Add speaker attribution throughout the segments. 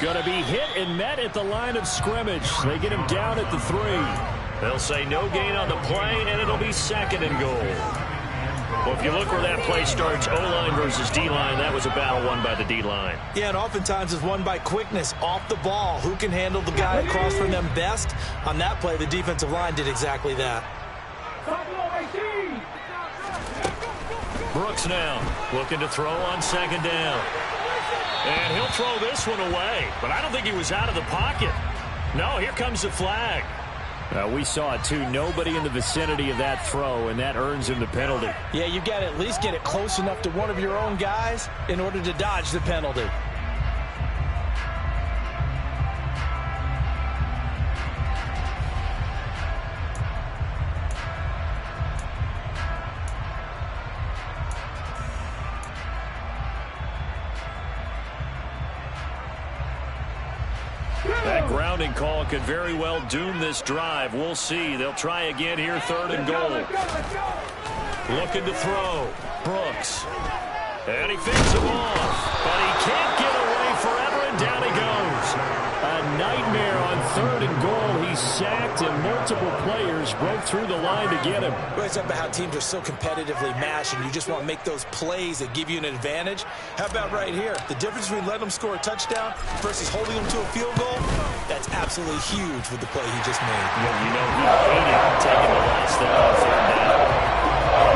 Speaker 1: Going to be hit and met at the line of scrimmage. They get him down at the 3. They'll say no gain on the play, and it'll be 2nd and goal. Well, if you look where that play starts, O-line versus D-line, that was a battle won by the D-line.
Speaker 2: Yeah, and oftentimes it's won by quickness, off the ball. Who can handle the guy across from them best? On that play, the defensive line did exactly that.
Speaker 1: Brooks now looking to throw on 2nd down. And he'll throw this one away, but I don't think he was out of the pocket. No, here comes the flag. We saw it too. Nobody in the vicinity of that throw, and that earns him the penalty.
Speaker 2: Yeah, you've got to at least get it close enough to one of your own guys in order to dodge the penalty.
Speaker 1: That grounding call could very well doom this drive. We'll see. They'll try again here, 3rd and goal. Looking to throw. Brooks. And he fakes him off. But he can't get away forever, and down he goes. A nightmare on 3rd and goal. He's sacked, and multiple players broke through the line to get him.
Speaker 2: Well, it's about how teams are so competitively matched, and you just want to make those plays that give you an advantage. How about right here? The difference between letting them score a touchdown versus holding them to a field goal, that's absolutely huge with the play he just made.
Speaker 1: Well, you know, he hated taking the loss there on 3rd down.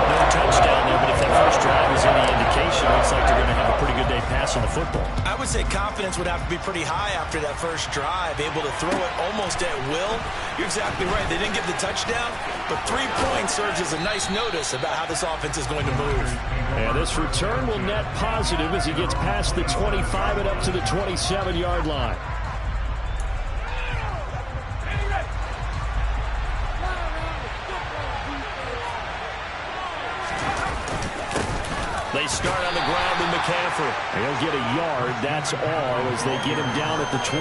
Speaker 1: No touchdown there, but if that first drive is any indication, it looks like they're going to have a pretty good day passing the football.
Speaker 2: I would say confidence would have to be pretty high after that first drive, able to throw it almost at will. You're exactly right. They didn't get the touchdown, but 3 points serves as a nice notice about how this offense is going to move.
Speaker 1: And this return will net positive as he gets past the 25 and up to the 27-yard line. They start on the ground with McCaffrey. He'll get a yard, that's all, as they get him down at the 28.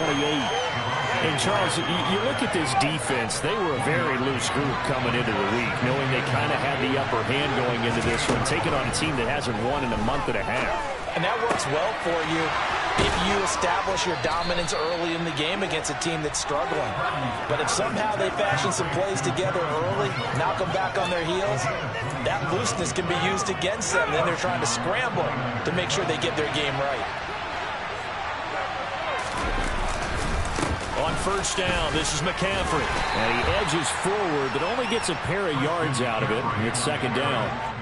Speaker 1: And, Charles, you look at this defense, they were a very loose group coming into the week, knowing they kind of had the upper hand going into this one, taking on a team that hasn't won in a month and a half.
Speaker 2: And that works well for you if you establish your dominance early in the game against a team that's struggling. But if somehow they fashion some plays together early, knock them back on their heels, that looseness can be used against them. Then they're trying to scramble to make sure they get their game right.
Speaker 1: On 1st down, this is McCaffrey. And he edges forward, but only gets a pair of yards out of it. It's 2nd down.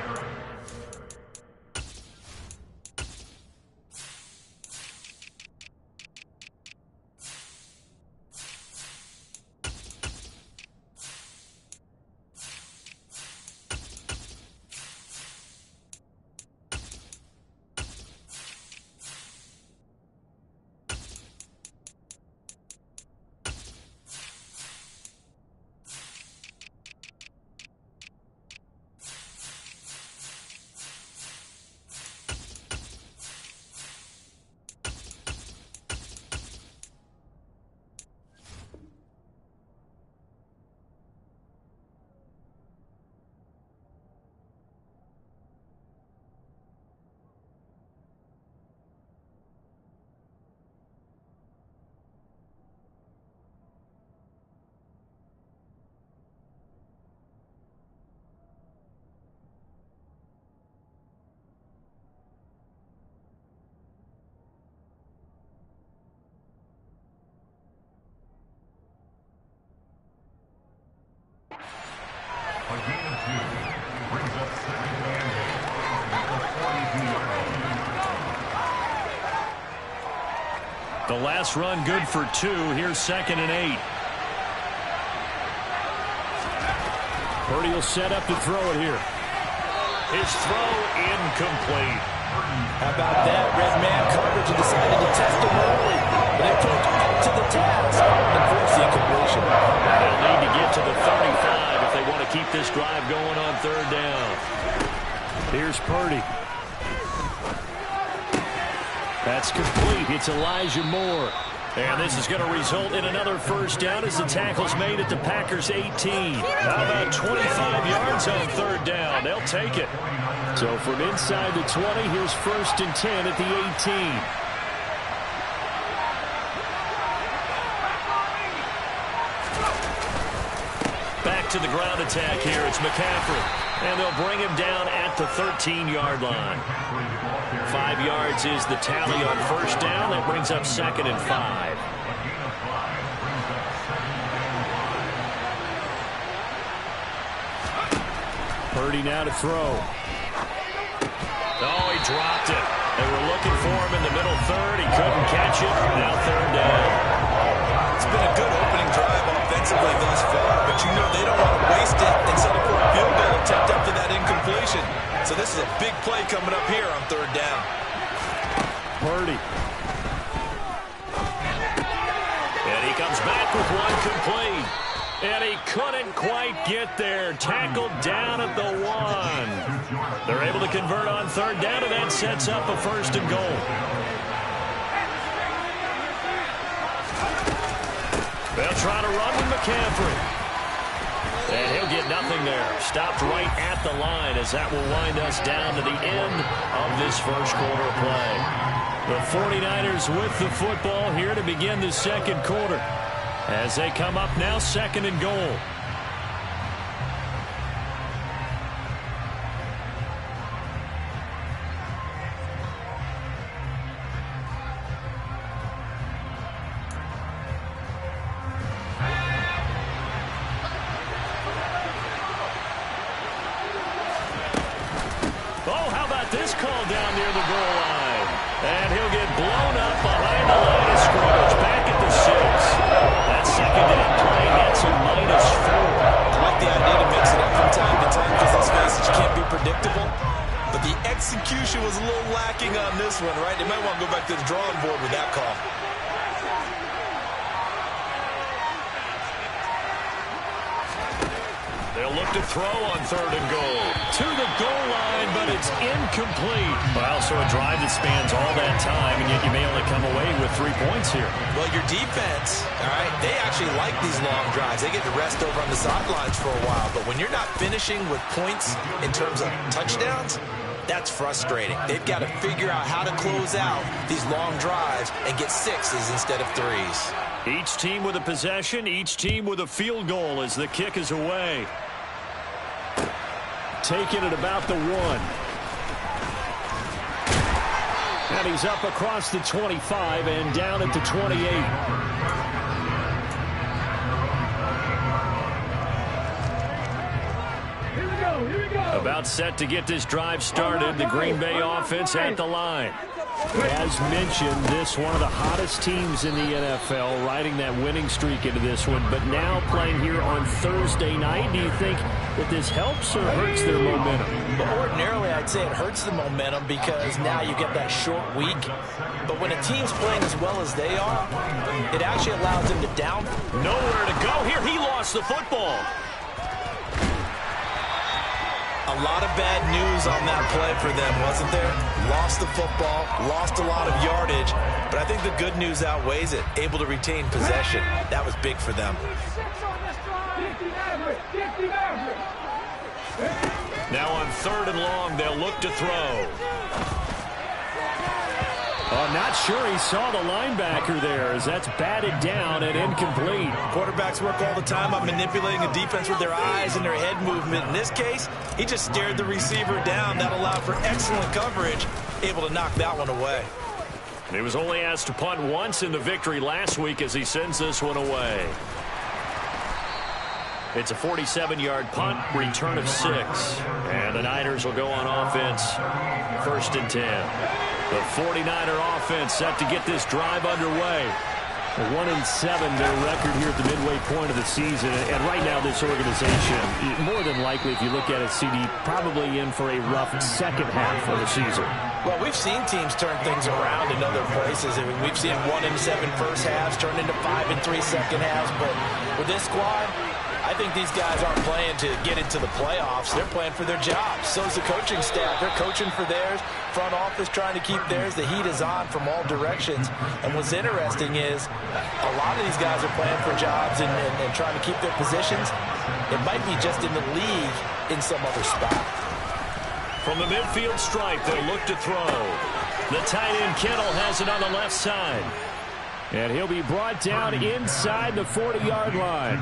Speaker 1: The last run good for 2. Here's 2nd and 8. Purdy will set up to throw it here. His throw incomplete.
Speaker 2: How about that? Red man coverage and decided to test him early. But they proved up to the task and forced the incompletion.
Speaker 1: They'll need to get to the 35 if they want to keep this drive going on 3rd down. Here's Purdy. That's complete. It's Elijah Moore. And this is going to result in another 1st down as the tackle's made at the Packers' 18. How about 25 yards on 3rd down? They'll take it. So from inside the 20, here's 1st and 10 at the 18. to the ground attack here. It's McCaffrey. And they'll bring him down at the 13-yard line. 5 yards is the tally on first down. That brings up 2nd and 5. Purdy now to throw. Oh, he dropped it. They were looking for him in the middle third. He couldn't catch it. Now 3rd down.
Speaker 2: It's been a good opening drive offensively thus far, but you know they don't want to waste it and settle for a field goal attempt after that incompletion. So this is a big play coming up here on 3rd down.
Speaker 1: Purdy. And he comes back with one complete. And he couldn't quite get there. Tackled down at the 1. They're able to convert on 3rd down, and that sets up a 1st and goal. They'll try to run with McCaffrey. And he'll get nothing there. Stopped right at the line as that will wind us down to the end of this first quarter play. The 49ers with the football here to begin the 2nd quarter. As they come up now, 2nd and goal. Oh, how about this call down near the goal line? And he'll get blown up behind the line of scrimmage. Back at the 6. That 2nd down play gets a -4.
Speaker 2: I like the idea to mix it up from time to time because let's face it, you can't be predictable. But the execution was a little lacking on this one, right? They might want to go back to the drawing board with that call.
Speaker 1: They'll look to throw on 3rd and goal. To the goal line, but it's incomplete. Well, so a drive that spans all that time, and yet you may only come away with 3 points here.
Speaker 2: Well, your defense, all right, they actually like these long drives. They get to rest over on the sidelines for a while. But when you're not finishing with points in terms of touchdowns, that's frustrating. They've got to figure out how to close out these long drives and get 6s instead of 3s.
Speaker 1: Each team with a possession, each team with a field goal as the kick is away. Taking it about the 1. And he's up across the 25 and down at the 28.
Speaker 3: Here we go.
Speaker 1: About set to get this drive started. The Green Bay offense at the line. As mentioned, this one of the hottest teams in the NFL, riding that winning streak into this one, but now playing here on Thursday night. Do you think that this helps or hurts their momentum?
Speaker 2: Well, ordinarily, I'd say it hurts the momentum because now you get that short week. But when a team's playing as well as they are, it actually allows them to down.
Speaker 1: Nowhere to go here. He lost the football.
Speaker 2: A lot of bad news on that play for them, wasn't there? Lost the football, lost a lot of yardage, but I think the good news outweighs it. Able to retain possession. That was big for them.
Speaker 1: Now on 3rd and long, they'll look to throw. I'm not sure he saw the linebacker there as that's batted down and incomplete.
Speaker 2: Quarterbacks work all the time on manipulating a defense with their eyes and their head movement. In this case, he just stared the receiver down. That allowed for excellent coverage, able to knock that one away.
Speaker 1: He was only asked to punt once in the victory last week as he sends this one away. It's a 47-yard punt, return of 6. And the Niners will go on offense, 1st and 10. The 49er offense set to get this drive underway. 1-7 their record here at the midway point of the season. And right now this organization, more than likely if you look at it, CD, probably in for a rough second half of the season.
Speaker 2: Well, we've seen teams turn things around in other places. I mean, we've seen 1-7 first halves turn into 5-3 second halves. But with this squad, I think these guys aren't playing to get into the playoffs. They're playing for their jobs. So is the coaching staff. They're coaching for theirs. Front office trying to keep theirs. The heat is on from all directions. And what's interesting is a lot of these guys are playing for jobs and trying to keep their positions. It might be just in the league in some other spot.
Speaker 1: From the midfield stripe, they'll look to throw. The tight end Kittle has it on the left side. And he'll be brought down inside the 40-yard line.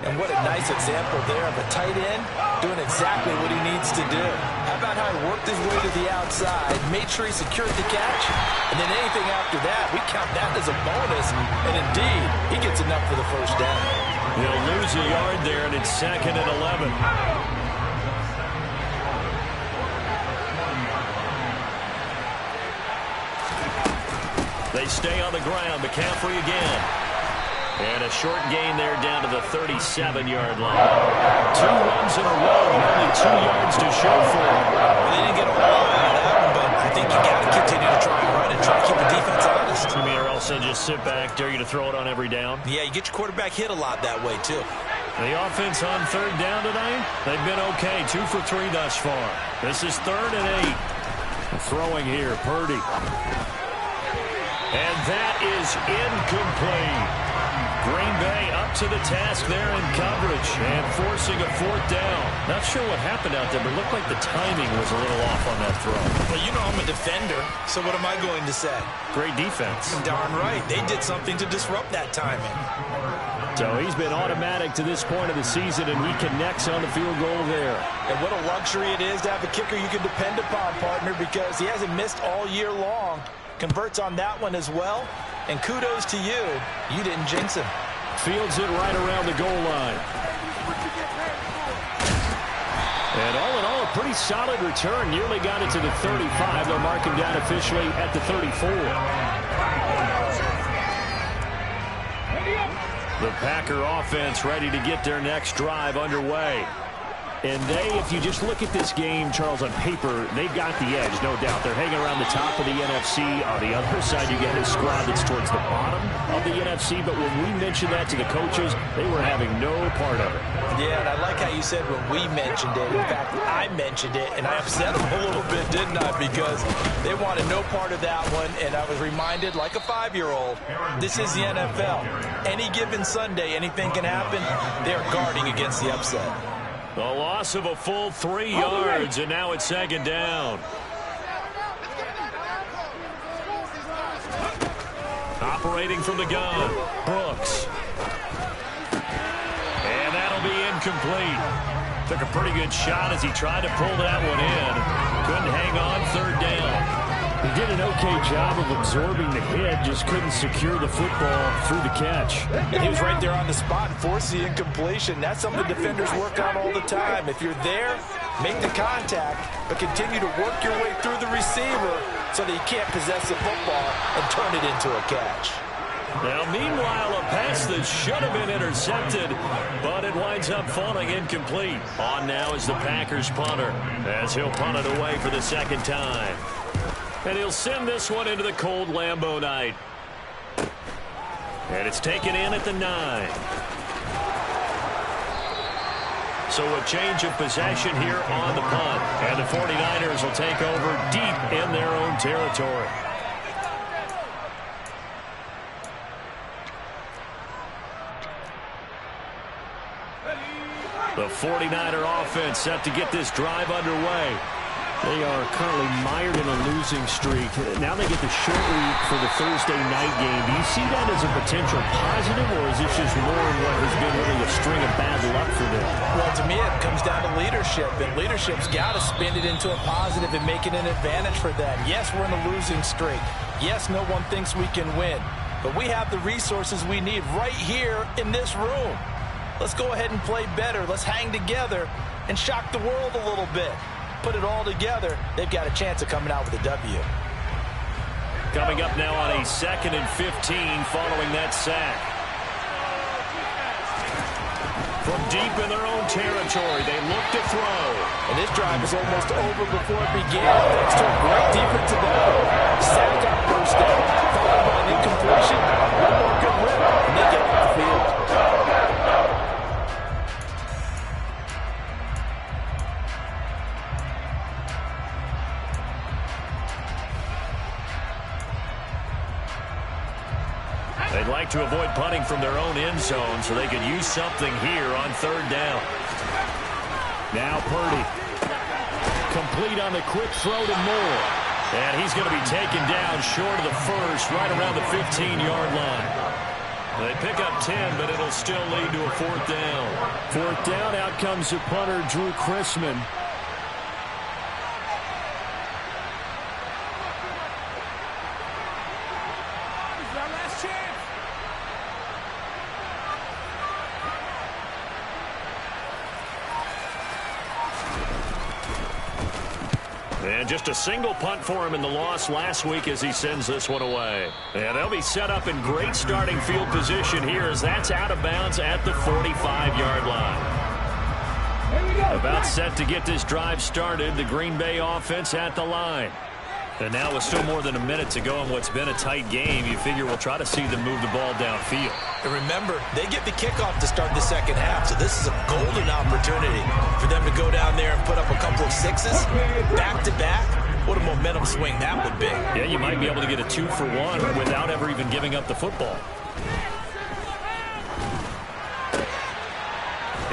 Speaker 2: And what a nice example there of a tight end doing exactly what he needs to do. How about how he worked his way to the outside, made sure he secured the catch, and then anything after that, we count that as a bonus. And indeed, he gets enough for the first down.
Speaker 1: He'll lose a yard there, and it's 2nd and 11. They stay on the ground. McCaffrey again. And a short gain there down to the 37-yard line. 2 runs in a row, only 2 yards to show for it.
Speaker 2: Well, they didn't get a whole lot out of that one, but I think you got to continue to try and run and try to keep the defense honest.
Speaker 1: You mean, or else they'll just sit back, dare you to throw it on every down?
Speaker 2: Yeah, you get your quarterback hit a lot that way, too.
Speaker 1: The offense on 3rd down tonight, they've been okay. 2 for 3 thus far. This is 3rd and 8. Throwing here, Purdy. And that is incomplete. Green Bay up to the task there in coverage and forcing a 4th down. Not sure what happened out there, but it looked like the timing was a little off on that throw.
Speaker 2: Well, you know I'm a defender, so what am I going to say?
Speaker 1: Great defense.
Speaker 2: Darn right. They did something to disrupt that timing.
Speaker 1: So he's been automatic to this point of the season, and he connects on the field goal there.
Speaker 2: And what a luxury it is to have a kicker you can depend upon, partner, because he hasn't missed all year long. Converts on that one as well. And kudos to you. You didn't jinx him.
Speaker 1: Fields it right around the goal line. And all in all, a pretty solid return. Nearly got it to the 35. They'll mark him down officially at the 34. The Packer offense ready to get their next drive underway. And they, if you just look at this game, Charles, on paper, they've got the edge, no doubt. They're hanging around the top of the NFC. On the other side, you get a squad that's towards the bottom of the NFC. But when we mentioned that to the coaches, they were having no part of it.
Speaker 2: Yeah, and I like how you said when we mentioned it. In fact, I mentioned it, and I upset them a little bit, didn't I? Because they wanted no part of that one, and I was reminded, like a 5-year-old, this is the NFL. Any given Sunday, anything can happen. They're guarding against the upset.
Speaker 1: The loss of a full 3 yards, and now it's 2nd down. Operating from the gun, Brooks. And that'll be incomplete. Took a pretty good shot as he tried to pull that one in. Couldn't hang on, 3rd down. He did an okay job of absorbing the hit, just couldn't secure the football through the catch.
Speaker 2: And he was right there on the spot and forced the incompletion. That's something defenders work on all the time. If you're there, make the contact, but continue to work your way through the receiver so that you can't possess the football and turn it into a catch.
Speaker 1: Now, meanwhile, a pass that should have been intercepted, but it winds up falling incomplete. On now is the Packers punter, as he'll punt it away for the 2nd time. And he'll send this one into the cold Lambeau night. And it's taken in at the 9. So a change of possession here on the punt. And the 49ers will take over deep in their own territory. The 49er offense set to get this drive underway. They are currently mired in a losing streak. Now they get the short week for the Thursday night game. Do you see that as a potential positive, or is this just more of what has been really a string of bad luck for them?
Speaker 2: Well, to me, it comes down to leadership, and leadership's got to spin it into a positive and make it an advantage for them. Yes, we're in a losing streak. Yes, no one thinks we can win, but we have the resources we need right here in this room. Let's go ahead and play better. Let's hang together and shock the world a little bit. Put it all together, they've got a chance of coming out with a W.
Speaker 1: Coming up now on a 2nd and 15 following that sack. From deep in their own territory, they look to throw.
Speaker 2: And this drive is almost over before it began, thanks to a great defensive effort. Sack on first down, followed by an incompletion. One more good rip, and they get off the field.
Speaker 1: They'd like to avoid punting from their own end zone so they could use something here on 3rd down. Now Purdy. Complete on the quick throw to Moore. And he's going to be taken down short of the first, right around the 15-yard line. They pick up 10, but it'll still lead to a 4th down.
Speaker 3: 4th down, out comes the punter, Drew Chrisman.
Speaker 1: And just a single punt for him in the loss last week as he sends this one away. And they'll be set up in great starting field position here as that's out of bounds at the 45-yard line. About set to get this drive started, the Green Bay offense at the line. And now with still more than a minute to go in what's been a tight game, you figure we'll try to see them move the ball downfield.
Speaker 2: And remember, they get the kickoff to start the second half, so this is a golden opportunity for them to go down there and put up a couple of sixes back-to-back. What a momentum swing that would be.
Speaker 1: Yeah, you might be able to get a 2-for-1 without ever even giving up the football.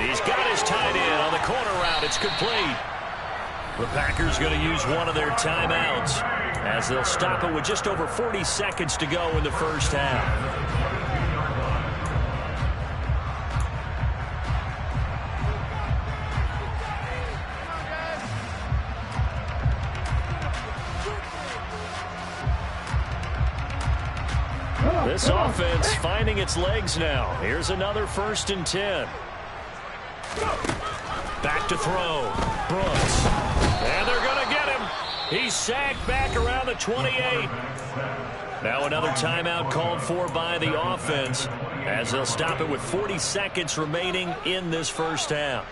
Speaker 1: He's got his tight end on the corner route. It's complete. The Packers going to use one of their timeouts as they'll stop it with just over 40 seconds to go in the first half. This offense finding its legs now. Here's another 1st and 10. Back to throw. Brooks. And they're going to get him. He's sacked back around the 28. Now another timeout called for by the offense as they'll stop it with 40 seconds remaining in this first half.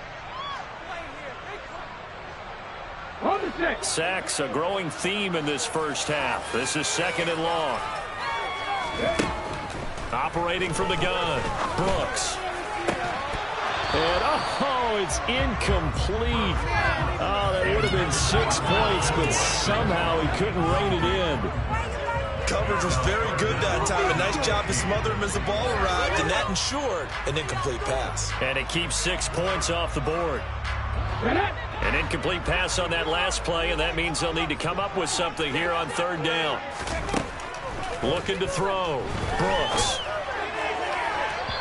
Speaker 1: Sacks, a growing theme in this first half. This is 2nd and long. Operating from the gun. Brooks.
Speaker 3: And, it's incomplete. Oh, that would have been 6 points, but somehow he couldn't rein it in.
Speaker 2: Coverage was very good that time. A nice job to smother him as the ball arrived, and that ensured an incomplete pass.
Speaker 1: And it keeps 6 points off the board. An incomplete pass on that last play, and that means they'll need to come up with something here on 3rd down. Looking to throw. Brooks.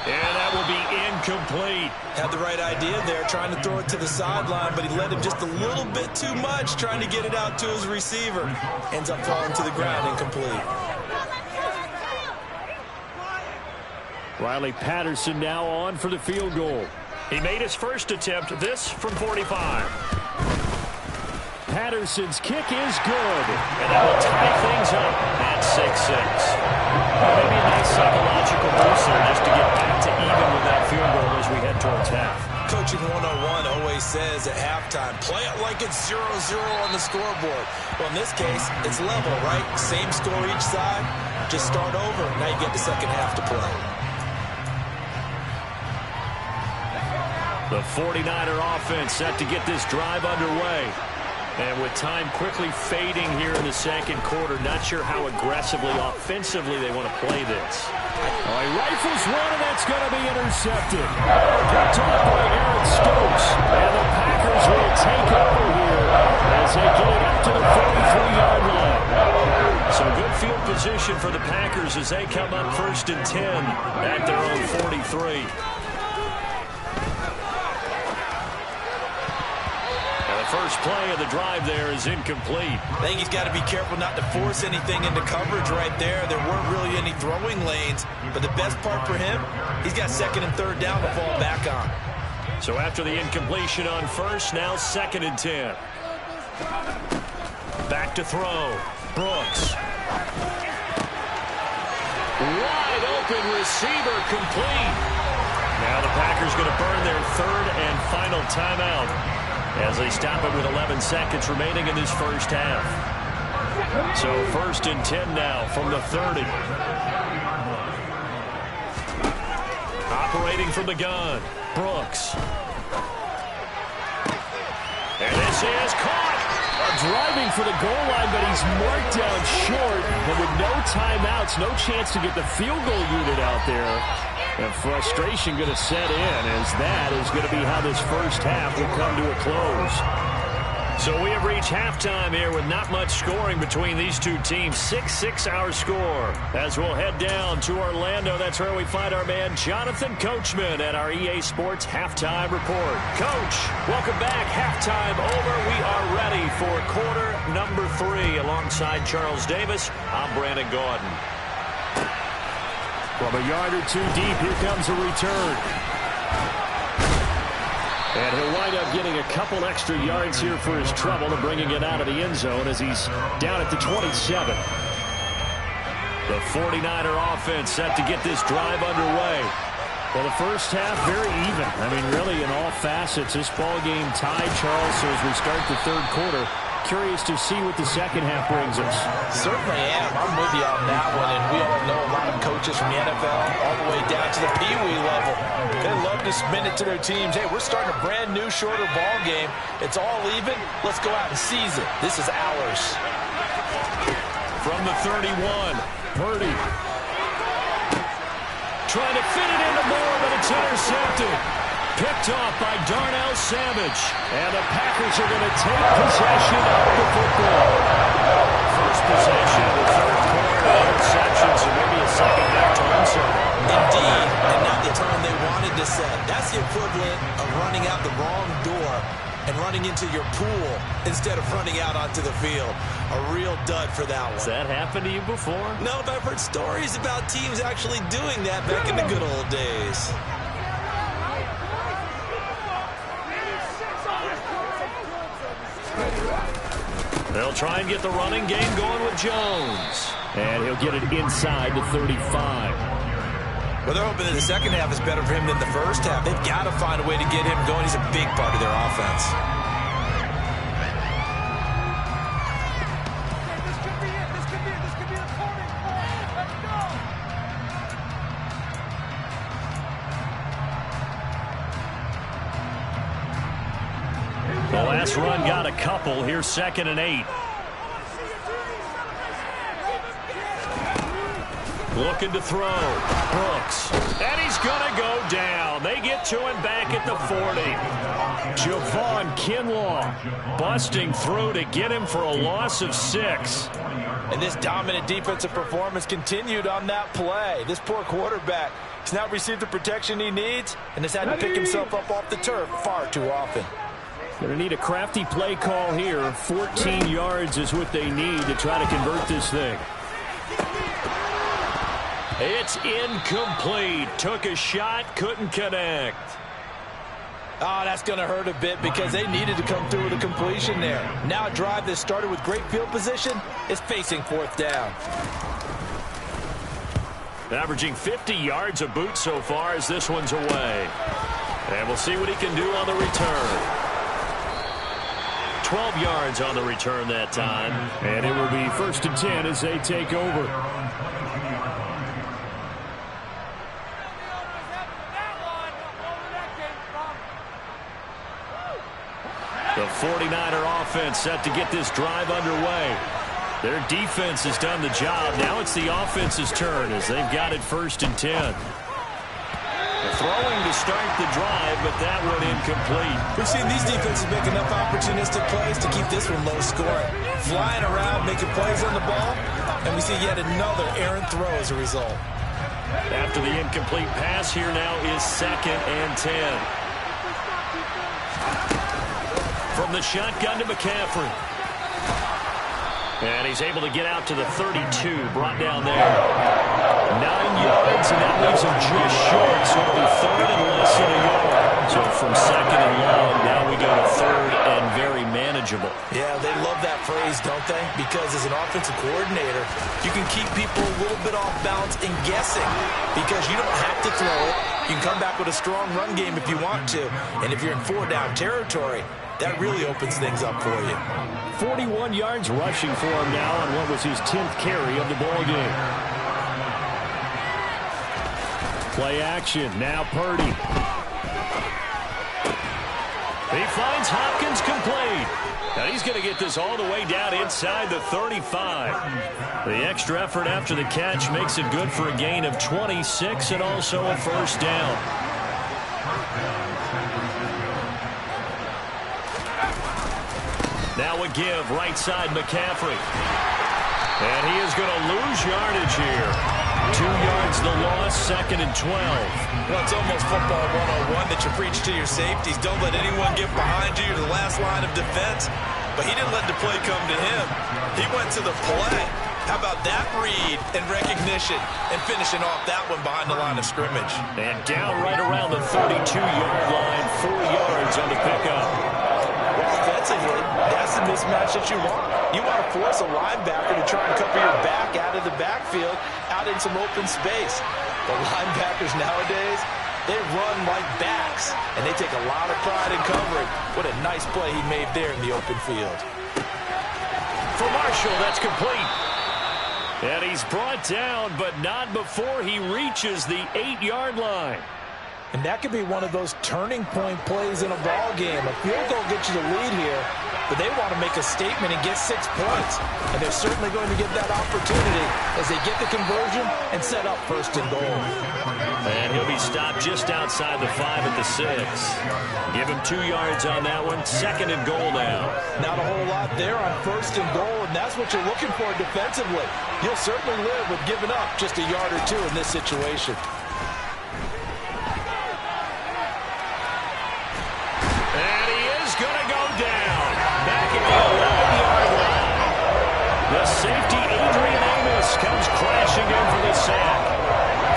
Speaker 1: And that will be incomplete.
Speaker 2: Had the right idea there, trying to throw it to the sideline, but he led him just a little bit too much, trying to get it out to his receiver. Ends up falling to the ground, incomplete.
Speaker 3: Riley Patterson now on for the field goal.
Speaker 1: He made his first attempt, this from 45.
Speaker 3: Patterson's kick is good.
Speaker 1: And that will tie things up at 6-6. Maybe a nice psychological boost there just to get back to even with that field goal as we head towards half.
Speaker 2: Coaching 101 always says at halftime, play it like it's 0-0 on the scoreboard. Well, in this case, it's level, right? Same score each side. Just start over. Now you get the second half to play.
Speaker 1: The 49er offense set to get this drive underway. And with time quickly fading here in the second quarter, not sure how aggressively, offensively they want to play this.
Speaker 3: He rifles one, and that's going to be intercepted. Picked up by Aaron Stokes. And the Packers will take over here as they get it up to the 43-yard line.
Speaker 1: So good field position for the Packers as they come up 1st and 10 at their own 43. First play of the drive there is incomplete.
Speaker 2: I think he's got to be careful not to force anything into coverage right there. There weren't really any throwing lanes, but the best part for him, he's got 2nd and 3rd down to fall back on.
Speaker 1: So after the incompletion on 1st, now 2nd and 10. Back to throw. Brooks. Wide open receiver complete. Now the Packers going to burn their 3rd and final timeout as they stop it with 11 seconds remaining in this first half. So 1st and 10 now from the 30. Operating from the gun, Brooks. And this is caught.
Speaker 3: Driving for the goal line, but he's marked down short. And with no timeouts, no chance to get the field goal unit out there. And frustration going to set in as that is going to be how this first half will come to a close.
Speaker 1: So we have reached halftime here with not much scoring between these two teams. 6-6 our score. As we'll head down to Orlando, that's where we find our man Jonathan Coachman at our EA Sports Halftime Report. Coach, welcome back. Halftime over. We are ready for quarter number 3. Alongside Charles Davis, I'm Brandon Gaudin.
Speaker 3: From a yard or two deep, here comes a return. And he'll wind up getting a couple extra yards here for his trouble and bringing it out of the end zone as he's down at the 27.
Speaker 1: The 49er offense set to get this drive underway.
Speaker 3: Well, the first half, very even. I mean, really, in all facets, this ball game tied, Charles. So as we start the third quarter, curious to see what the second half brings us.
Speaker 2: Certainly am. I'm with you on that one. And we all know a lot of coaches from the NFL all the way down to the Pee-wee level. They love to spin it to their teams. Hey, we're starting a brand new, shorter ball game. It's all even. Let's go out and seize it. This is ours.
Speaker 1: From the 31, Purdy. Trying to fit it into Moore, but it's intercepted. Picked off by Darnell Savage. And the Packers are going to take possession of the football. First possession of the third quarter, interception, so maybe a second half turn circle.
Speaker 2: Indeed, and not the tone they wanted to set. That's the equivalent of running out the wrong door and running into your pool instead of running out onto the field. A real dud for that one.
Speaker 1: Has that happened to you before?
Speaker 2: No, but I've heard stories about teams actually doing that back in the good old days.
Speaker 1: They'll try and get the running game going with Jones.
Speaker 3: And he'll get it inside the 35.
Speaker 2: Well, they're hoping that the second half is better for him than the first half. They've got to find a way to get him going. He's a big part of their offense.
Speaker 1: The last run got a couple. Here's 2nd and 8. Looking to throw. Brooks. And he's going to go down. They get to him back at the 40. Javon Kinlaw busting through to get him for a loss of 6.
Speaker 2: And this dominant defensive performance continued on that play. This poor quarterback has not received the protection he needs and has had to pick himself up off the turf far too often.
Speaker 3: Going to need a crafty play call here. 14 yards is what they need to try to convert this thing.
Speaker 1: It's incomplete. Took a shot, couldn't connect.
Speaker 2: Oh, that's going to hurt a bit because they needed to come through with a completion there. Now a drive that started with great field position is facing 4th down.
Speaker 1: Averaging 50 yards a boot so far as this one's away. And we'll see what he can do on the return. 12 yards on the return that time.
Speaker 3: And it will be 1st and 10 as they take over.
Speaker 1: The 49er offense set to get this drive underway. Their defense has done the job. Now it's the offense's turn as they've got it 1st and 10. Throwing to start the drive, but that one incomplete.
Speaker 2: We've seen these defenses make enough opportunistic plays to keep this one low scoring. Flying around, making plays on the ball, and we see yet another errant throw as a result.
Speaker 1: After the incomplete pass, here now is 2nd and 10. From the shotgun to McCaffrey. And he's able to get out to the 32, brought down there. 9 yards, and that leaves him just short, so it'll be 3rd and less than a yard. So from 2nd and long, now we go to 3rd and very manageable.
Speaker 2: Yeah, they love that phrase, don't they? Because as an offensive coordinator, you can keep people a little bit off balance and guessing because you don't have to throw it. You can come back with a strong run game if you want to. And if you're in 4-down territory, that really opens things up for you.
Speaker 3: 41 yards rushing for him now on what was his 10th carry of the ball game. Play action. Now Purdy.
Speaker 1: He finds Hopkins complete. And he's going to get this all the way down inside the 35. The extra effort after the catch makes it good for a gain of 26 and also a 1st down. Now a give, right side McCaffrey. And he is going to lose yardage here. 2 yards the loss, 2nd and 12.
Speaker 2: Well, it's almost football 101 that you preach to your safeties. Don't let anyone get behind you to the last line of defense. But he didn't let the play come to him. He went to the play. How about that read and recognition and finishing off that one behind the line of scrimmage?
Speaker 1: And down right around the 32-yard line, 4 yards on the pickup.
Speaker 2: Well, offensively, that's the mismatch that you want. You want to force a linebacker to try and cover your back out of the backfield, out in some open space. The linebackers nowadays, they run like backs, and they take a lot of pride in covering. What a nice play he made there in the open field.
Speaker 1: For Marshall, that's complete. And he's brought down, but not before he reaches the 8-yard line.
Speaker 2: And that could be one of those turning point plays in a ball game. A field goal gets you the lead here, but they want to make a statement and get 6 points. And they're certainly going to get that opportunity as they get the conversion and set up 1st and goal.
Speaker 1: And he'll be stopped just outside the 5 at the 6. Give him 2 yards on that one. 2nd and goal now.
Speaker 2: Not a whole lot there on 1st and goal, and that's what you're looking for defensively. You'll certainly live with giving up just a yard or 2 in this situation.
Speaker 1: And he is going to go down. Back at the 11-yard line. The safety, Adrian Amos, comes crashing in for the sack.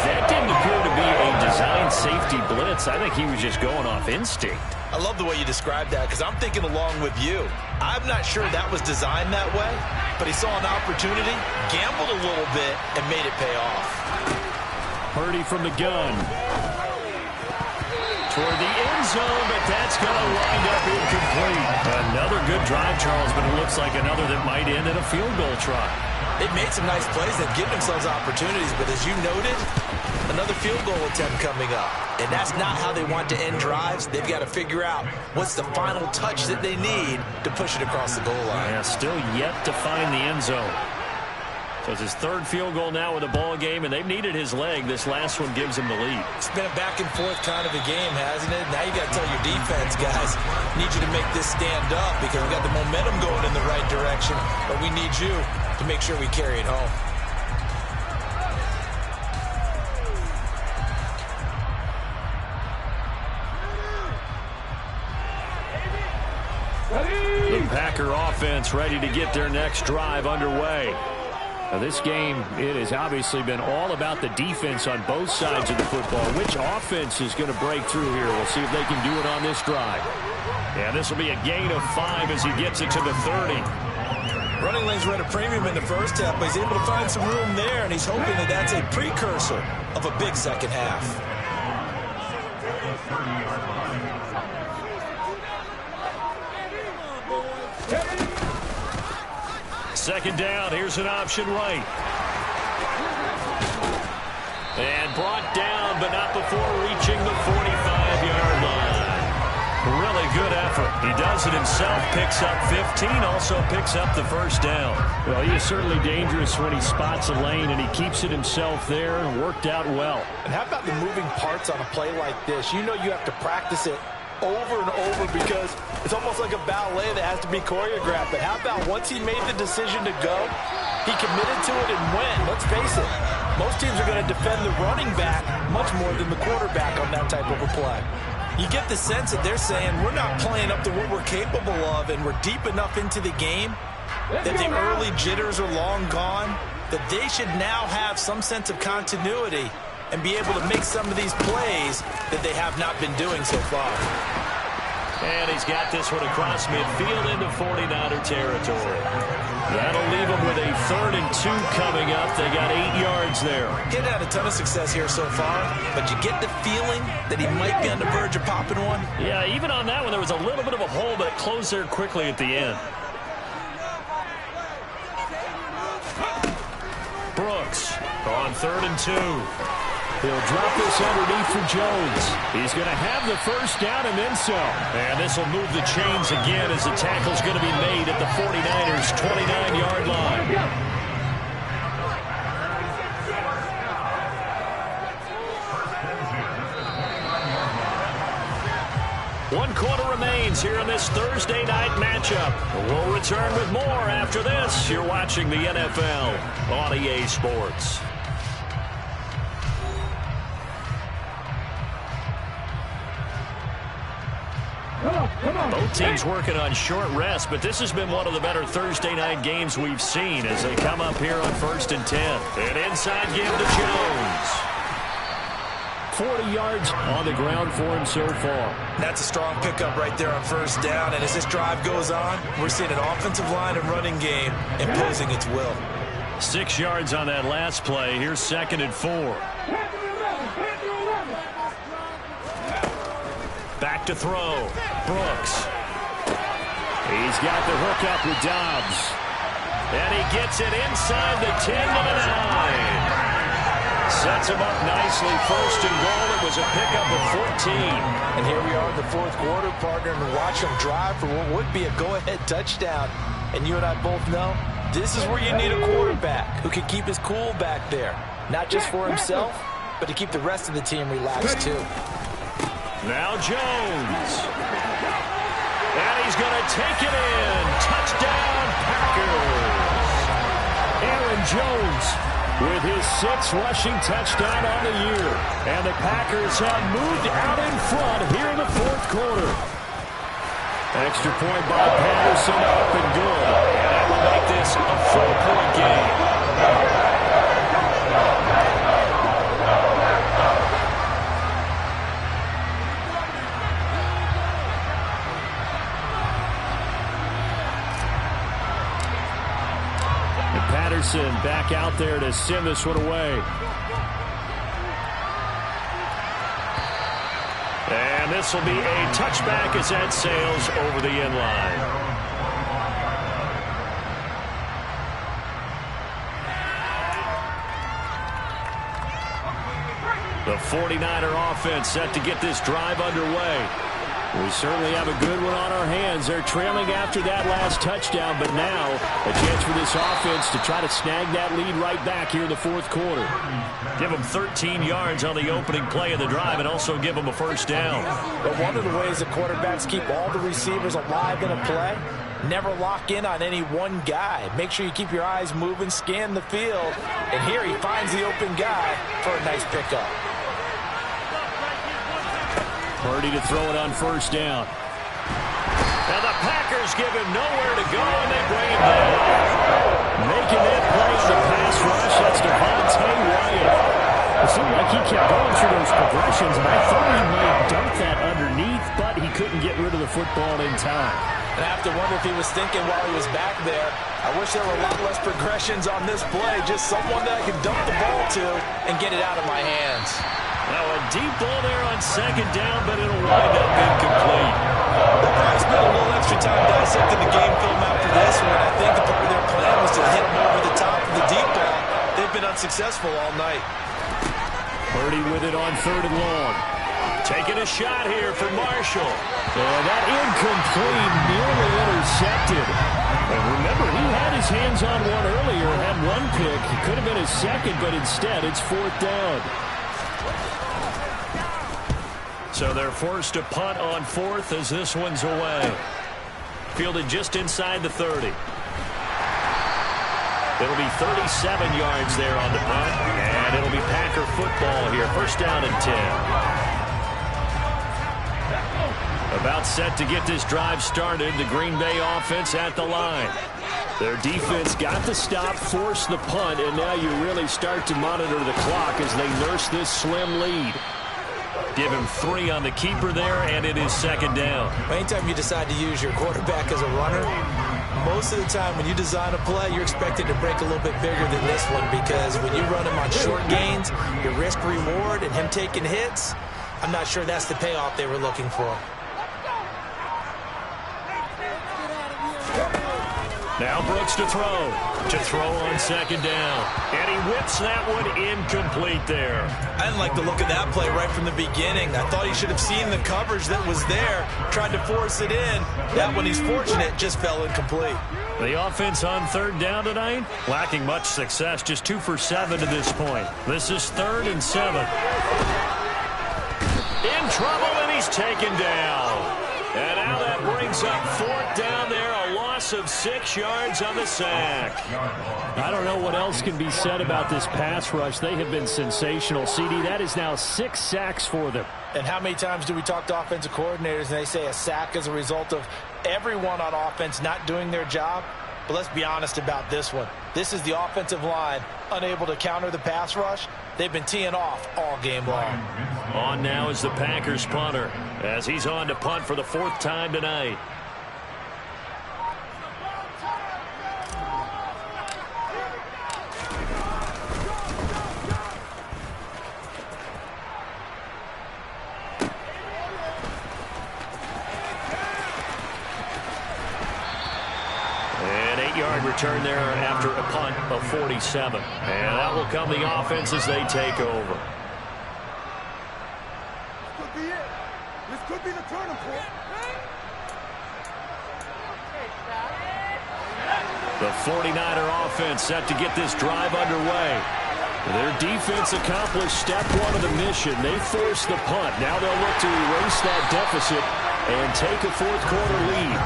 Speaker 1: That didn't appear to be a designed safety blitz. I think he was just going off instinct.
Speaker 2: I love the way you described that because I'm thinking along with you. I'm not sure that was designed that way, but he saw an opportunity, gambled a little bit, and made it pay off.
Speaker 1: Purdy from the gun. Toward the end zone, but that's going to wind up incomplete. Another good drive, Charles, but it looks like another that might end in a field goal try.
Speaker 2: They've made some nice plays. They've given themselves opportunities, but as you noted, another field goal attempt coming up. And that's not how they want to end drives. They've got to figure out what's the final touch that they need to push it across the goal line.
Speaker 1: Yeah, still yet to find the end zone. So it's his 3rd field goal now with a ball game, and they've needed his leg. This last one gives him the lead.
Speaker 2: It's been a back-and-forth kind of a game, hasn't it? Now you got to tell your defense, guys, need you to make this stand up because we got the momentum going in the right direction, but we need you to make sure we carry it home.
Speaker 1: The Packer offense ready to get their next drive underway. Now this game, it has obviously been all about the defense on both sides of the football. Which offense is going to break through here? We'll see if they can do it on this drive. Yeah, this will be a gain of 5 as he gets it to the 30.
Speaker 2: Running lanes were at a premium in the first half, but he's able to find some room there, and he's hoping that that's a precursor of a big second half.
Speaker 1: Second down, here's an option right. And brought down, but not before reaching the 45-yard line. Really good effort. He does it himself, picks up 15, also picks up the 1st down.
Speaker 3: Well, he is certainly dangerous when he spots a lane, and he keeps it himself there and worked out well.
Speaker 2: And how about the moving parts on a play like this? You know you have to practice it over and over because it's almost like a ballet that has to be choreographed. But how about once he made the decision to go, he committed to it and went. Let's face it, most teams are going to defend the running back much more than the quarterback on that type of a play. You get the sense that they're saying we're not playing up to what we're capable of and we're deep enough into the game that the early jitters are long gone, that they should now have some sense of continuity and be able to make some of these plays that they have not been doing so far.
Speaker 1: And he's got this one across midfield into 49er territory. That'll leave them with a 3rd and 2 coming up. They got 8 yards there.
Speaker 2: Getting had a ton of success here so far, but you get the feeling that he might be on the verge of popping one.
Speaker 1: Yeah, even on that one, there was a little bit of a hole, but it closed there quickly at the end. Brooks on 3rd and 2.
Speaker 3: He'll drop this underneath for Jones. He's going to have the 1st down and then some.
Speaker 1: And this will move the chains again as the tackle's going to be made at the 49ers' 29-yard line. 1 quarter remains here in this Thursday night matchup. We'll return with more after this. You're watching the NFL on EA Sports. Both teams working on short rest, but this has been one of the better Thursday night games we've seen as they come up here on 1st and 10. An inside give to Jones.
Speaker 3: 40 yards on the ground for him so far.
Speaker 2: That's a strong pickup right there on 1st down. And as this drive goes on, we're seeing an offensive line and running game imposing its will.
Speaker 1: 6 yards on that last play. Here's 2nd and 4. Back to throw. Brooks.
Speaker 3: He's got the hook up with Dobbs.
Speaker 1: And he gets it inside the 10 to the 9. Sets him up nicely. 1st and goal. It was a pickup of 14.
Speaker 2: And here we are in the 4th quarter, partner, and watch him drive for what would be a go-ahead touchdown. And you and I both know this is where you need a quarterback who can keep his cool back there. Not just for himself, but to keep the rest of the team relaxed too.
Speaker 1: Now Jones. And he's going to take it in. Touchdown, Packers.
Speaker 3: Aaron Jones with his 6th rushing touchdown on the year. And the Packers have moved out in front here in the 4th quarter. Extra point by Patterson, up and good.
Speaker 1: And that will make this a 4-point game.
Speaker 3: Patterson back out there to send this one away.
Speaker 1: And this will be a touchback as that sails over the end line. The 49er offense set to get this drive underway.
Speaker 3: We certainly have a good one on our hands. They're trailing after that last touchdown, but now a chance for this offense to try to snag that lead right back here in the 4th quarter.
Speaker 1: Give them 13 yards on the opening play of the drive and also give them a 1st down.
Speaker 2: But one of the ways that quarterbacks keep all the receivers alive in a play, never lock in on any one guy. Make sure you keep your eyes moving, scan the field, and here he finds the open guy for a nice pickup.
Speaker 3: Purdy to throw it on 1st down.
Speaker 1: And the Packers give him nowhere to go, and they bring him down.
Speaker 3: Making that play on the pass rush, that's Devontae Wyatt. It seemed like he kept going through those progressions, and I thought he might dump that underneath, but he couldn't get rid of the football in time.
Speaker 2: And I have to wonder if he was thinking while he was back there, I wish there were a lot less progressions on this play, just someone that I could dump the ball to and get it out of my hands.
Speaker 1: Now a deep ball there on 2nd down, but it'll wind up incomplete.
Speaker 2: They'll probably spend a little extra time dissecting the game film after this one. I think the part of their plan was to hit him over the top of the deep ball. They've been unsuccessful all night.
Speaker 3: Purdy with it on 3rd and long.
Speaker 1: Taking a shot here for Marshall.
Speaker 3: And that incomplete, nearly intercepted. And remember, he had his hands on one earlier, had one pick. It could have been his 2nd, but instead it's 4th down.
Speaker 1: So they're forced to punt on 4th as this one's away. Fielded just inside the 30. It'll be 37 yards there on the punt, and it'll be Packer football here. 1st down and 10. About set to get this drive started. The Green Bay offense at the line. Their defense got the stop, forced the punt, and now you really start to monitor the clock as they nurse this slim lead. Give him 3 on the keeper there, and it is 2nd down.
Speaker 2: Anytime you decide to use your quarterback as a runner, most of the time when you design a play, you're expected to break a little bit bigger than this one because when you run him on short gains, your risk-reward and him taking hits, I'm not sure that's the payoff they were looking for.
Speaker 1: Now Brooks to throw. To throw on 2nd down. And he whips that one incomplete there.
Speaker 2: I didn't like the look of that play right from the beginning. I thought he should have seen the coverage that was there, tried to force it in. That one, he's fortunate, just fell incomplete.
Speaker 1: The offense on 3rd down tonight, lacking much success, just 2 for 7 to this point. This is 3rd and 7. In trouble, and he's taken down. And now that brings up 4th down there, a loss of 6 yards on the sack.
Speaker 3: I don't know what else can be said about this pass rush. They have been sensational. CD, that is now 6 sacks for them.
Speaker 2: And how many times do we talk to offensive coordinators and they say a sack is a result of everyone on offense not doing their job? But let's be honest about this one. This is the offensive line unable to counter the pass rush. They've been teeing off all game long.
Speaker 1: On now is the Packers punter as he's on to punt for the 4th time tonight. Return there after a punt of 47. And that will come the offense as they take over.
Speaker 4: This could be it. This could be the turning point.
Speaker 1: The 49er offense set to get this drive underway. Their defense accomplished step 1 of the mission. They forced the punt. Now they'll look to erase that deficit and take a 4th quarter lead.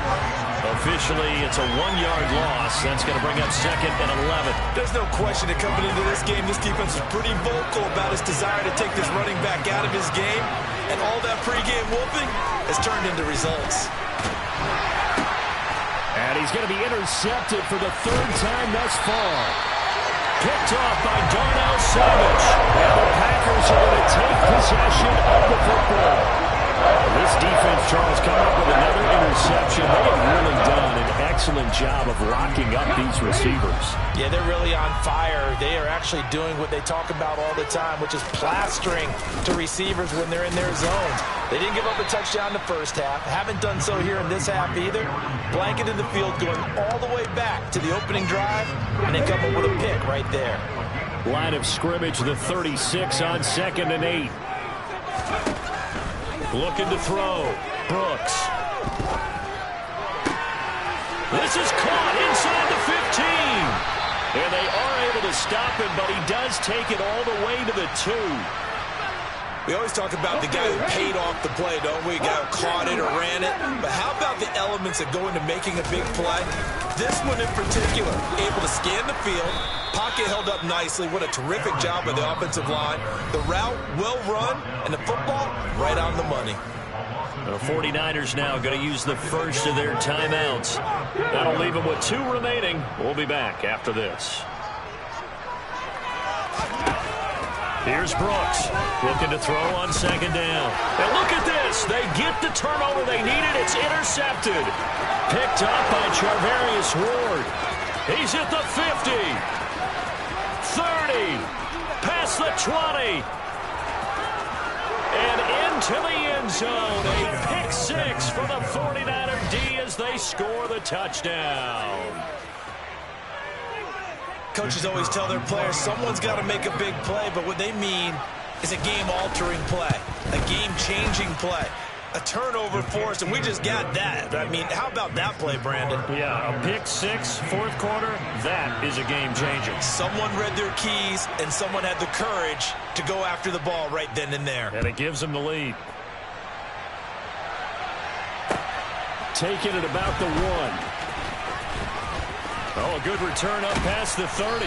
Speaker 1: Officially, it's a 1-yard loss. That's going to bring up 2nd and 11.
Speaker 2: There's no question that coming into this game, this defense is pretty vocal about its desire to take this running back out of his game. And all that pregame whooping has turned into results.
Speaker 3: And he's going to be intercepted for the 3rd time thus far. Picked off by Darnell Savage. And the Packers are going to take possession of the football. This defense, Charles, coming up with another interception. They have really done an excellent job of locking up these receivers.
Speaker 2: Yeah, they're really on fire. They are actually doing what they talk about all the time, which is plastering to receivers when they're in their zones. They didn't give up a touchdown in the first half. Haven't done so here in this half either. Blanketed the field going all the way back to the opening drive, and they come up with a pick right there.
Speaker 3: Line of scrimmage, the 36 on 2nd and 8.
Speaker 1: Looking to throw. Brooks. This is caught inside the 15. And they are able to stop him, but he does take it all the way to the 2.
Speaker 2: We always talk about the guy who paid off the play, don't we? The guy who caught it or ran it. But how about the elements that go into making a big play? This one in particular, able to scan the field, pocket held up nicely. What a terrific job by the offensive line. The route, well run, and the football, right on the money.
Speaker 1: The 49ers now going to use the first of their timeouts. That'll leave them with 2 remaining. We'll be back after this. Here's Brooks, looking to throw on 2nd down. And look at this. They get the turnover they needed. It's intercepted. Picked up by Charvarius Ward. He's at the 50. 30. Past the 20. And into the end zone. A pick 6 for the 49er D as they score the touchdown.
Speaker 2: Coaches always tell their players someone's got to make a big play, but what they mean is a game-altering play, a game-changing play, a turnover for us, and we just got that. I mean, how about that play, Brandon?
Speaker 1: Yeah, a pick 6, 4th quarter, that is a game-changer.
Speaker 2: Someone read their keys, and someone had the courage to go after the ball right then and there.
Speaker 1: And it gives them the lead.
Speaker 3: Taking it about the 1.
Speaker 1: Oh, a good return up past the 30.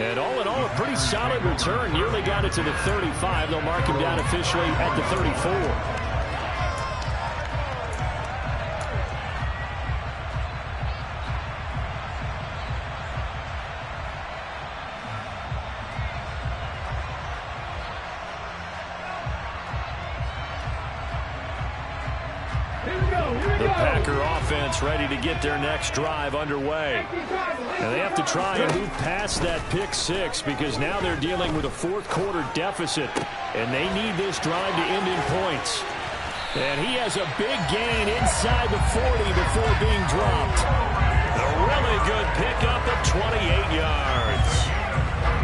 Speaker 3: And all in all, a pretty solid return. Nearly got it to the 35. They'll mark him down officially at the 34. The Packer offense ready to get their next drive underway. And they have to try and move past that pick 6 because now they're dealing with a 4th quarter deficit. And they need this drive to end in points. And he has a big gain inside the 40 before being dropped.
Speaker 1: A really good pickup of 28 yards.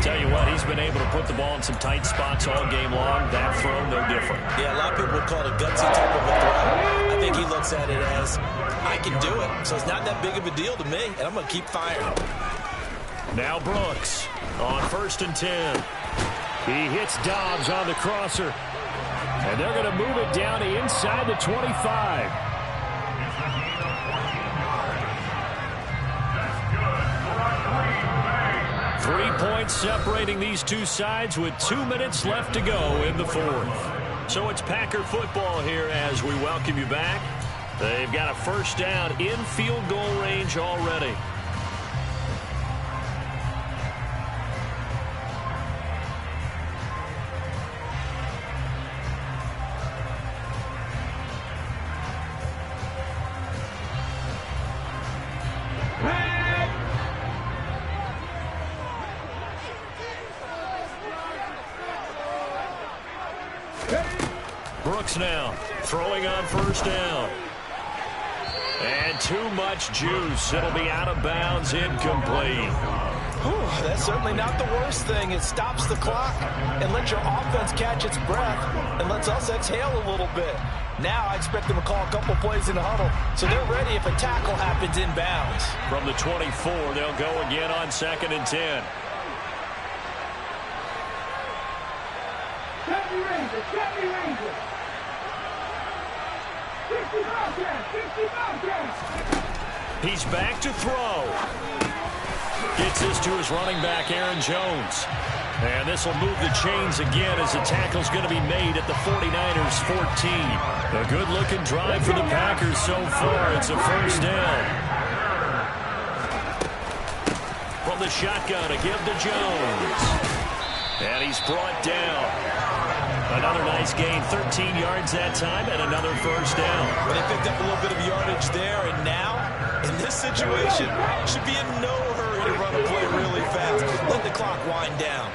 Speaker 1: Tell you what, he's been able to put the ball in some tight spots all game long. That throw, no different.
Speaker 2: Yeah, a lot of people would call it a gutsy type of a throw. I think he looks at it as, I can do it. So it's not that big of a deal to me, and I'm going to keep firing.
Speaker 1: Now Brooks on 1st and 10.
Speaker 3: He hits Dobbs on the crosser. And they're going to move it down to inside the 25. 3 points separating these two sides with 2 minutes left to go in the fourth. So it's Packer football here as we welcome you back. They've got a first down in field goal range already. Brooks now throwing on first down. And too much juice. It'll be out of bounds, incomplete.
Speaker 2: That's certainly not the worst thing. It stops the clock and lets your offense catch its breath and lets us exhale a little bit. Now I expect them to call a couple plays in the huddle so they're ready if a tackle happens inbounds.
Speaker 1: From the 24, they'll go again on 2nd and 10. He's back to throw. Gets this to his running back, Aaron Jones. And this will move the chains again as the tackle's going to be made at the 49ers 14. A good-looking drive for the Packers so far. It's a first down. From the shotgun, a give to Jones. And he's brought down. Another nice gain, 13 yards that time, and another first down.
Speaker 2: Well, they picked up a little bit of yardage there, and now, in this situation, should be in no hurry to run a play really fast. Let the clock wind down.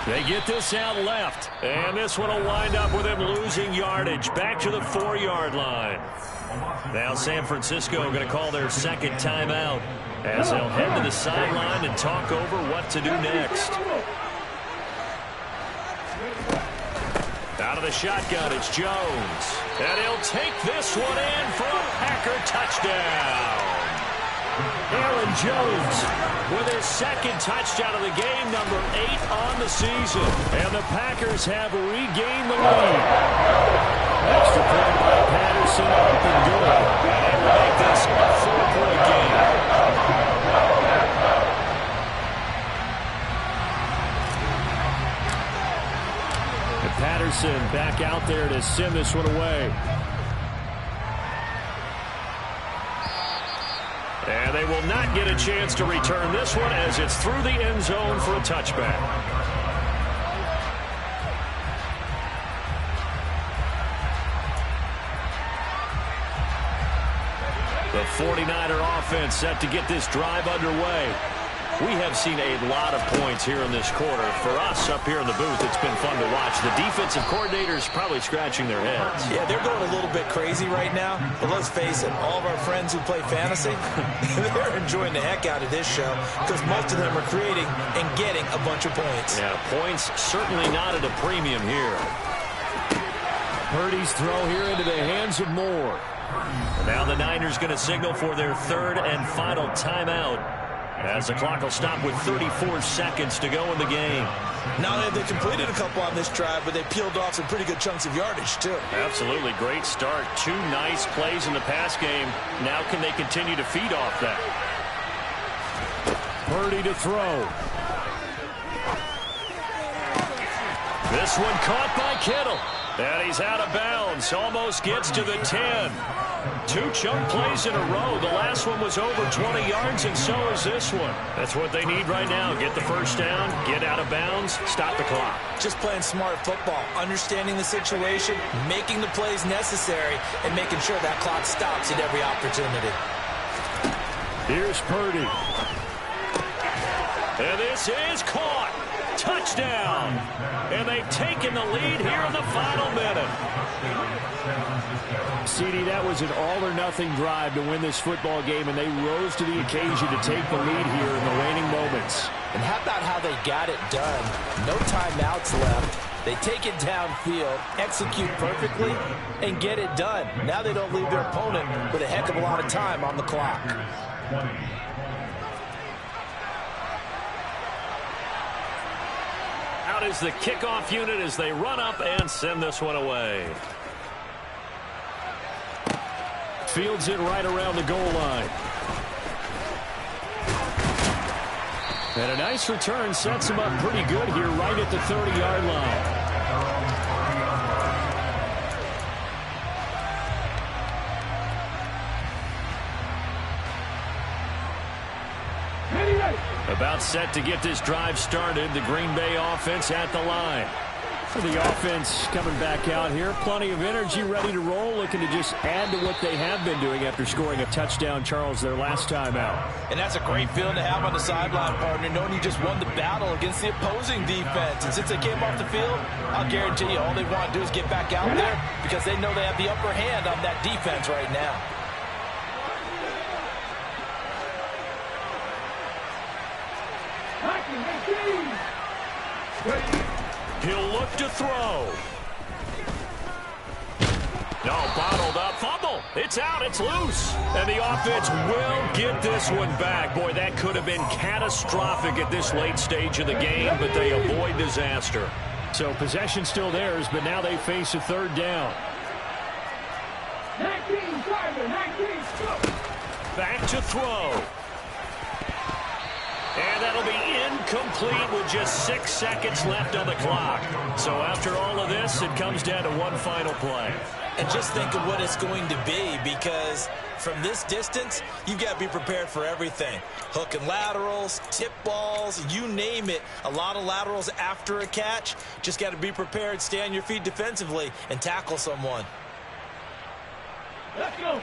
Speaker 1: They get this out left, and this one will wind up with him losing yardage. Back to the 4-yard line. Now San Francisco going to call their second timeout as they'll head to the sideline and talk over what to do next. Out of the shotgun, it's Jones. And he'll take this one in for a Packer touchdown. Aaron Jones with his second touchdown of the game, number 8 on the season. And the Packers have regained the lead. Extra point by Patterson, up and good. And they will make this a 4-point game. Patterson back out there to send this one away. And they will not get a chance to return this one as it's through the end zone for a touchback. The 49er offense set to get this drive underway. We have seen a lot of points here in this quarter. For us up here in the booth, it's been fun to watch. The defensive coordinators probably scratching their heads.
Speaker 2: Yeah, they're going a little bit crazy right now. But let's face it, all of our friends who play fantasy, they're enjoying the heck out of this show because most of them are creating and getting a bunch of points.
Speaker 1: Yeah, points certainly not at a premium here.
Speaker 3: Purdy's throw here into the hands of Moore.
Speaker 1: And now the Niners going to signal for their third and final timeout, as the clock will stop with 34 seconds to go in the game.
Speaker 2: Now they completed a couple on this drive, but they peeled off some pretty good chunks of yardage, too.
Speaker 1: Absolutely. Great start. 2 nice plays in the pass game. Now can they continue to feed off that?
Speaker 3: Purdy to throw.
Speaker 1: This one caught by Kittle. And he's out of bounds. Almost gets to the 10. 2 chunk plays in a row. The last one was over 20 yards, and so is this one. That's what they need right now. Get the first down, get out of bounds, stop the clock.
Speaker 2: Just playing smart football, understanding the situation, making the plays necessary, and making sure that clock stops at every opportunity.
Speaker 3: Here's Purdy.
Speaker 1: And this is caught. Touchdown. And they've taken the lead here in the final minute.
Speaker 3: CD, that was an all-or-nothing drive to win this football game, and they rose to the occasion to take the lead here in the waning moments.
Speaker 2: And how about how they got it done? No timeouts left. They take it downfield, execute perfectly, and get it done. Now they don't leave their opponent with a heck of a lot of time on the clock.
Speaker 1: out is the kickoff unit as they run up and send this one away. Fields it right around the goal line. And a nice return sets him up pretty good here right at the 30-yard line. About set to get this drive started. The Green Bay offense at the line. For the offense coming back out here, plenty of energy, ready to roll, looking to just add to what they have been doing after scoring a touchdown, Charles, their last time out.
Speaker 2: And that's a great feeling to have on the sideline, partner, knowing you just won the battle against the opposing defense. And since they came off the field, I'll guarantee you all they want to do is get back out there because they know they have the upper hand on that defense right now.
Speaker 1: He'll look to throw. No, bottled up. Fumble. It's out. It's loose. And the offense will get this one back. Boy, that could have been catastrophic at this late stage of the game, but they avoid disaster.
Speaker 3: So possession still theirs, but now they face a third down.
Speaker 4: 19, driver, 19, go.
Speaker 1: Back to throw. And that'll be incomplete with just 6 seconds left on the clock. So after all of this, it comes down to one final play.
Speaker 2: And just think of what it's going to be, because from this distance, you've got to be prepared for everything. Hook and laterals, tip balls, you name it. A lot of laterals after a catch. Just got to be prepared, stay on your feet defensively, and tackle someone.
Speaker 4: Let's go.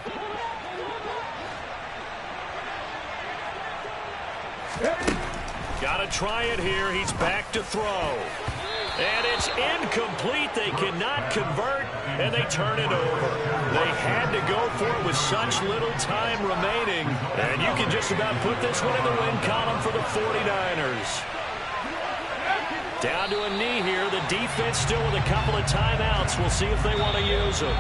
Speaker 1: Got to try it here. He's back to throw. And it's incomplete. They cannot convert, and they turn it over. They had to go for it with such little time remaining. And you can just about put this one in the win column for the 49ers. Down to a knee here. The defense still with a couple of timeouts. We'll see if they want to use them.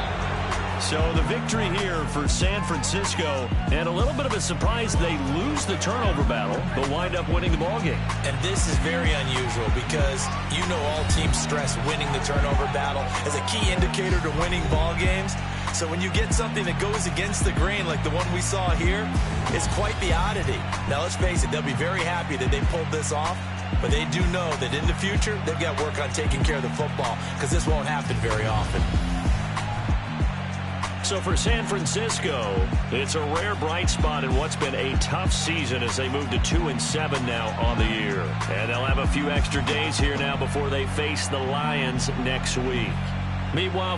Speaker 1: So the victory here for San Francisco, and a little bit of a surprise, they lose the turnover battle, but wind up winning the ballgame.
Speaker 2: And this is very unusual because you know all teams stress winning the turnover battle as a key indicator to winning ball games. So when you get something that goes against the grain like the one we saw here, it's quite the oddity. Now let's face it, they'll be very happy that they pulled this off, but they do know that in the future, they've got work on taking care of the football because this won't happen very often.
Speaker 1: So for San Francisco, it's a rare bright spot in what's been a tough season as they move to 2-7 now on the year. And they'll have a few extra days here now before they face the Lions next week. Meanwhile,